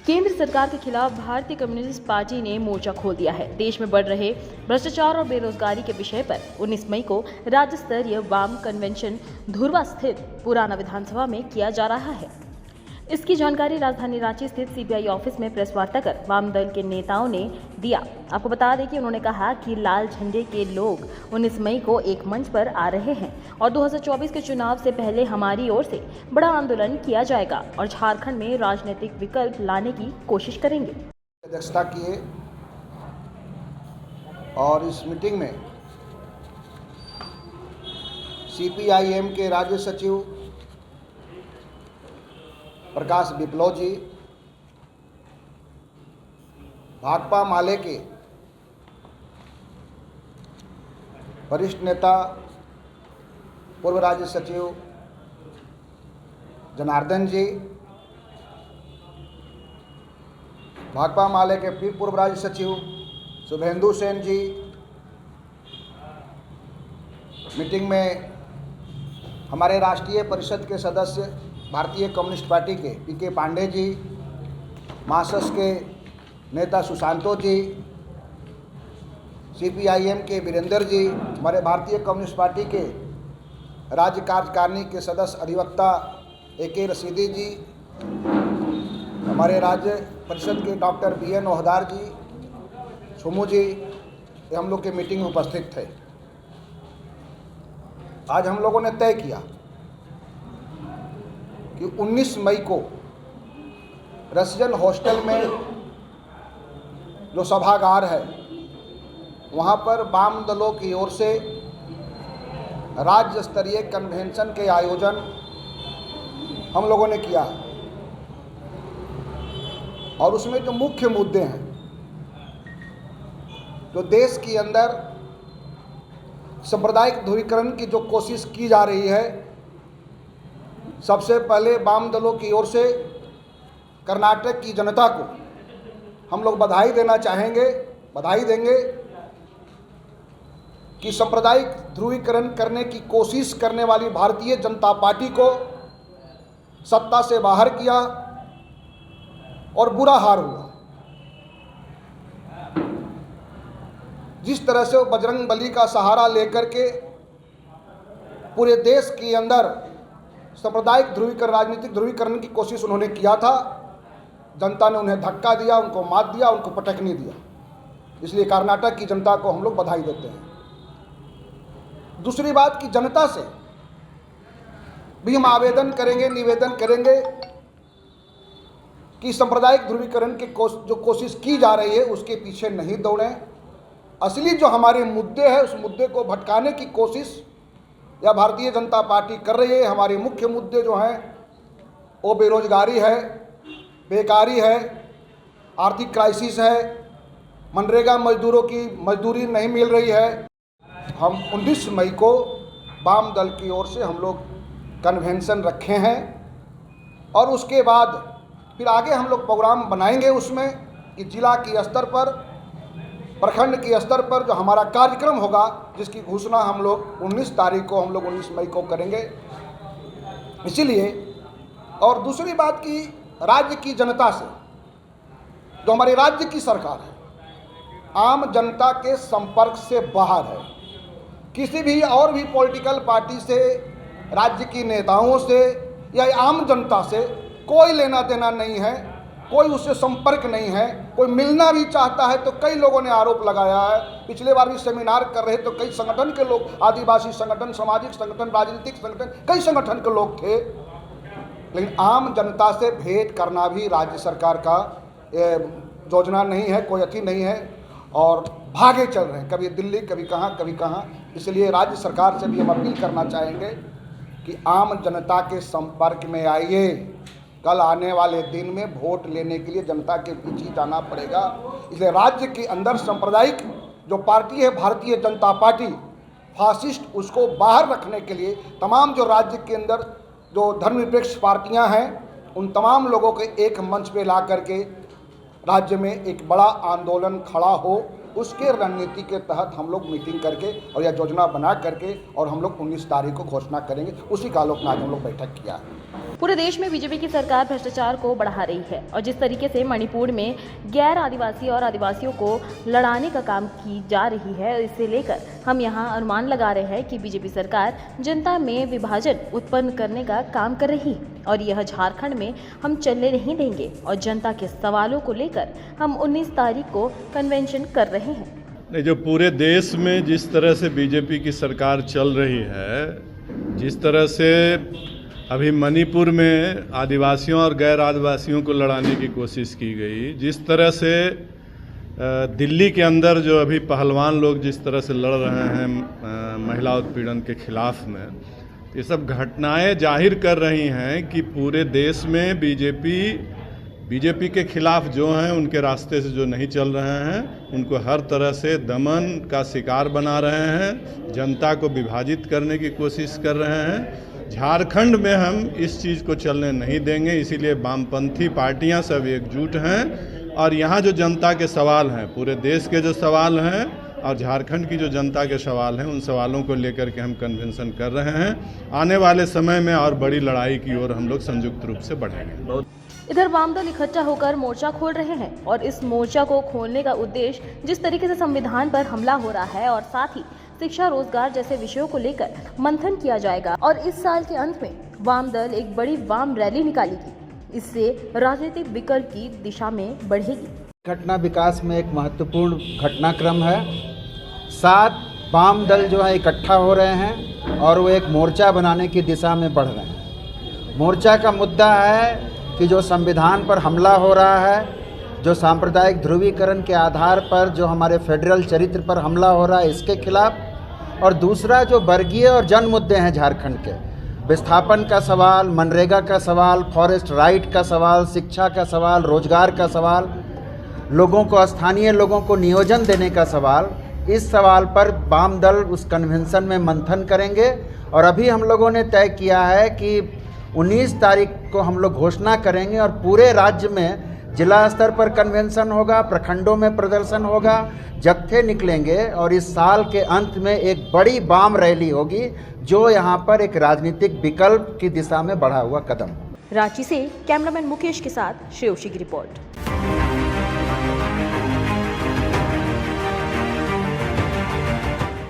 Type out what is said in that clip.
केंद्र सरकार के खिलाफ भारतीय कम्युनिस्ट पार्टी ने मोर्चा खोल दिया है। देश में बढ़ रहे भ्रष्टाचार और बेरोजगारी के विषय पर 19 मई को राज्य स्तरीय वाम कन्वेंशन धुर्वा स्थित पुराना विधानसभा में किया जा रहा है। इसकी जानकारी राजधानी रांची स्थित सीबीआई ऑफिस में प्रेस वार्ता कर वाम दल के नेताओं ने दिया। आपको बता दें कि उन्होंने कहा कि लाल झंडे के लोग 19 मई को एक मंच पर आ रहे हैं और 2024 के चुनाव से पहले हमारी ओर से बड़ा आंदोलन किया जाएगा और झारखंड में राजनीतिक विकल्प लाने की कोशिश करेंगे। अध्यक्षता किए और इस मीटिंग में सीपीआईएम के राज्य सचिव प्रकाश विप्लव जी, भाकपा माले के वरिष्ठ नेता पूर्व राज्य सचिव जनार्दन जी, भाकपा माले के फिर पूर्व राज्य सचिव शुभेंदु सेन जी, मीटिंग में हमारे राष्ट्रीय परिषद के सदस्य भारतीय कम्युनिस्ट पार्टी के पीके पांडे जी, मार्क्सिस्ट के नेता सुशांतो जी, सीपीआईएम के वीरेंद्र जी, हमारे भारतीय कम्युनिस्ट पार्टी के राज्य कार्यकारिणी के सदस्य अधिवक्ता AK रशीदी जी, हमारे राज्य परिषद के डॉक्टर BN ओहदार जी, सुमू जी, ये हम लोग के मीटिंग में उपस्थित थे। आज हम लोगों ने तय किया कि 19 मई को रेसिडेंट हॉस्टल में जो सभागार है वहाँ पर वाम दलों की ओर से राज्य स्तरीय कन्वेंशन के आयोजन हम लोगों ने किया और उसमें जो मुख्य मुद्दे हैं, जो देश के अंदर सांप्रदायिक ध्रुवीकरण की जो कोशिश की जा रही है, सबसे पहले वाम दलों की ओर से कर्नाटक की जनता को हम लोग बधाई देंगे कि सांप्रदायिक ध्रुवीकरण करने की कोशिश करने वाली भारतीय जनता पार्टी को सत्ता से बाहर किया और बुरा हार हुआ। जिस तरह से वो बजरंग बली का सहारा लेकर के पूरे देश के अंदर सांप्रदायिक राजनीतिक ध्रुवीकरण की कोशिश उन्होंने किया था, जनता ने उन्हें धक्का दिया, उनको मात दिया, उनको पटकनी दिया। इसलिए कर्नाटक की जनता को हम लोग बधाई देते हैं। दूसरी बात कि जनता से भी हम निवेदन करेंगे कि सांप्रदायिक ध्रुवीकरण की जो कोशिश की जा रही है उसके पीछे नहीं दौड़ें। असली जो हमारे मुद्दे हैं उस मुद्दे को भटकाने की कोशिश या भारतीय जनता पार्टी कर रही है। हमारे मुख्य मुद्दे जो हैं वो बेरोजगारी है, बेकारी है, आर्थिक क्राइसिस है, मनरेगा मजदूरों की मजदूरी नहीं मिल रही है। हम 19 मई को वाम दल की ओर से हम लोग कन्वेंशन रखे हैं और उसके बाद फिर आगे हम लोग प्रोग्राम बनाएंगे उसमें कि जिला के स्तर पर, प्रखंड के स्तर पर जो हमारा कार्यक्रम होगा, जिसकी घोषणा हम लोग 19 तारीख को 19 मई को करेंगे। इसीलिए और दूसरी बात कि राज्य की जनता से, जो हमारे राज्य की सरकार है, आम जनता के संपर्क से बाहर है। किसी भी और भी पॉलिटिकल पार्टी से, राज्य की नेताओं से या आम जनता से कोई लेना देना नहीं है, कोई उससे संपर्क नहीं है। कोई मिलना भी चाहता है तो कई लोगों ने आरोप लगाया है। पिछले बार भी सेमिनार कर रहे तो कई संगठन के लोग, आदिवासी संगठन, सामाजिक संगठन, राजनीतिक संगठन, कई संगठन के लोग थे। लेकिन आम जनता से भेंट करना भी राज्य सरकार का योजना नहीं है, कोई अति नहीं है और भागे चल रहे हैं, कभी दिल्ली, कभी कहाँ। इसलिए राज्य सरकार से भी हम अपील करना चाहेंगे कि आम जनता के संपर्क में आइए। कल आने वाले दिन में वोट लेने के लिए जनता के पीछे जाना पड़ेगा। इसलिए राज्य के अंदर सांप्रदायिक जो पार्टी है भारतीय जनता पार्टी, फासिस्ट, उसको बाहर रखने के लिए तमाम जो राज्य के अंदर जो धर्मनिरपेक्ष पार्टियां हैं उन तमाम लोगों को एक मंच पे ला करके राज्य में एक बड़ा आंदोलन खड़ा हो। उसके रणनीति के तहत हम लोग मीटिंग करके और यह योजना बना करके और हम लोग 19 तारीख को घोषणा करेंगे। उसी का आलोक में आज हम लोग बैठक किया है। पूरे देश में बीजेपी की सरकार भ्रष्टाचार को बढ़ा रही है और जिस तरीके से मणिपुर में गैर आदिवासी और आदिवासियों को लड़ाने का काम की जा रही है, इसे लेकर हम यहां अनुमान लगा रहे हैं कि बीजेपी सरकार जनता में विभाजन उत्पन्न करने का काम कर रही है और यह झारखंड में हम चलने नहीं देंगे और जनता के सवालों को लेकर हम 19 तारीख को कन्वेंशन कर रहे हैं। नहीं, जो पूरे देश में जिस तरह से बीजेपी की सरकार चल रही है, जिस तरह से अभी मणिपुर में आदिवासियों और गैर आदिवासियों को लड़ाने की कोशिश की गई, जिस तरह से दिल्ली के अंदर जो अभी पहलवान लोग जिस तरह से लड़ रहे हैं महिला उत्पीड़न के खिलाफ में, ये सब घटनाएं जाहिर कर रही हैं कि पूरे देश में बीजेपी के खिलाफ जो हैं, उनके रास्ते से जो नहीं चल रहे हैं, उनको हर तरह से दमन का शिकार बना रहे हैं, जनता को विभाजित करने की कोशिश कर रहे हैं। झारखंड में हम इस चीज़ को चलने नहीं देंगे, इसीलिए वामपंथी पार्टियां सब एकजुट हैं और यहाँ जो जनता के सवाल हैं, पूरे देश के जो सवाल हैं और झारखंड की जो जनता के सवाल हैं, उन सवालों को लेकर के हम कन्वेंशन कर रहे हैं। आने वाले समय में और बड़ी लड़ाई की ओर हम लोग संयुक्त रूप से बढ़ेंगे। इधर वामदल इकट्ठा होकर मोर्चा खोल रहे हैं और इस मोर्चा को खोलने का उद्देश्य जिस तरीके से संविधान पर हमला हो रहा है और साथ ही शिक्षा, रोजगार जैसे विषयों को लेकर मंथन किया जाएगा और इस साल के अंत में वामदल एक बड़ी वाम रैली निकालेगी। इससे राजनीतिक विकल्प की दिशा में बढ़ेगी। घटना विकास में एक महत्वपूर्ण घटनाक्रम है। 7 वाम दल जो है इकट्ठा हो रहे हैं और वो एक मोर्चा बनाने की दिशा में बढ़ रहे हैं। मोर्चा का मुद्दा है कि जो संविधान पर हमला हो रहा है, जो सांप्रदायिक ध्रुवीकरण के आधार पर जो हमारे फेडरल चरित्र पर हमला हो रहा है, इसके खिलाफ, और दूसरा जो वर्गीय और जन मुद्दे हैं झारखंड के, विस्थापन का सवाल, मनरेगा का सवाल, फॉरेस्ट राइट का सवाल, शिक्षा का सवाल, रोजगार का सवाल, लोगों को, स्थानीय लोगों को नियोजन देने का सवाल, इस सवाल पर वाम दल उस कन्वेंशन में मंथन करेंगे। और अभी हम लोगों ने तय किया है कि 19 तारीख को हम लोग घोषणा करेंगे और पूरे राज्य में जिला स्तर पर कन्वेंशन होगा, प्रखंडों में प्रदर्शन होगा, जत्थे निकलेंगे और इस साल के अंत में एक बड़ी वाम रैली होगी जो यहाँ पर एक राजनीतिक विकल्प की दिशा में बढ़ा हुआ कदम। रांची से कैमरामैन मुकेश के साथ श्रेयोशी की रिपोर्ट।